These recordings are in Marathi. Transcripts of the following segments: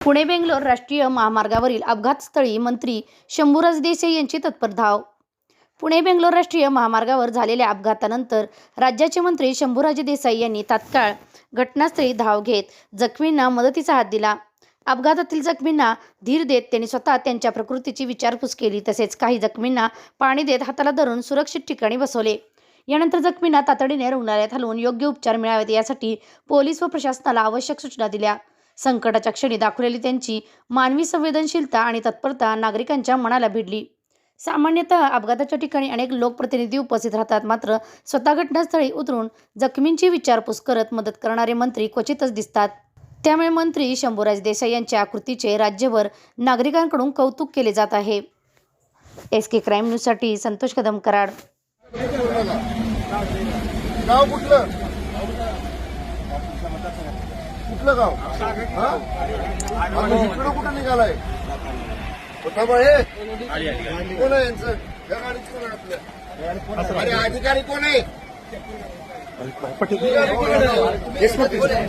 पुणे बेंगलोर राष्ट्रीय महामार्गावरील अपघातस्थळी मंत्री शंभूराज देसाई यांची तत्पर धाव। पुणे बेंगलोर राष्ट्रीय महामार्गावर झालेल्या अपघातानंतर राज्याचे मंत्री शंभूराज देसाई यांनी तात्काळ घटनास्थळी धाव घेत जखमींना मदतीचा हात दिला। अपघातातील जखमींना धीर देत त्यांनी स्वतः त्यांच्या प्रकृतीची विचारपूस केली, तसेच काही जखमींना पाणी देत हाताला धरून सुरक्षित ठिकाणी बसवले। यानंतर जखमींना तातडीने रुग्णालयात हलवून योग्य उपचार मिळावेत यासाठी पोलीस व प्रशासनाला आवश्यक सूचना दिल्या। संकटाच्या क्षणी दाखवलेली त्यांची मानवी संवेदनशीलता आणि तत्परता नागरिकांच्या मनाला भिडली। सामान्यतः अपघाताच्या ठिकाणी अनेक लोकप्रतिनिधी उपस्थित राहतात, मात्र स्वतः घटनास्थळी उतरून जखमींची विचारपूस करत मदत करणारे मंत्री क्वचितच दिसतात। त्यामुळे मंत्री शंभूराज देसाई यांच्या कृतीचे राज्यभर नागरिकांकडून कौतुक केले जात आहे। SK क्राईम न्यूजसाठी संतोष कदम, कराड। गाव कुठलं कुठलं गाव? इकडं कुठं निघालाय? कोण आहे यांचं? या गाडीत कोण आहे आपल्या? अरे अधिकारी कोण आहे? या गाडीत कोण आहे?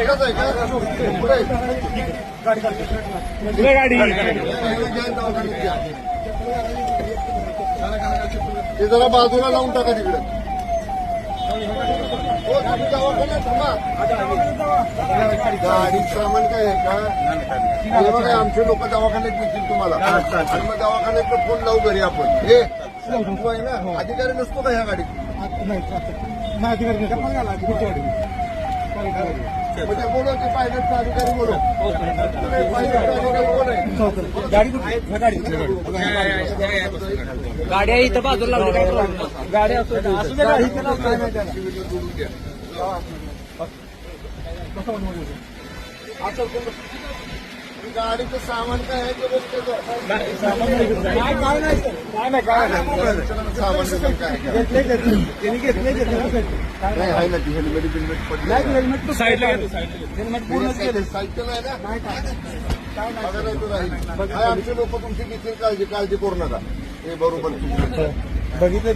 एकटाच आहे का? पुढे ते जरा बाजूला लावून टाका तिकडे। गाडीत सामान काय आहे का? बघा आमचे लोक दवाखान्यात देतील तुम्हाला, आणि मग दवाखान्यात फोन लावू घरी आपण। हे आहे ना, अधिकारी नसतो का ह्या गाडीत? म्हणजे बोलव ते पायलटचा अधिकारी बोलव। पायलटचा अधिकारी कोण आहे? गाड्या इथं बाजूला गाड्या गाडीचं सामान काय आहे ते बघतो। सामान काय आहे ना? हेल्मेट बिल्मेट पडलं, सायकल आहे ना? आमचे लोक तुमची देखील काळजी करू नका। हे बरोबर बघितलं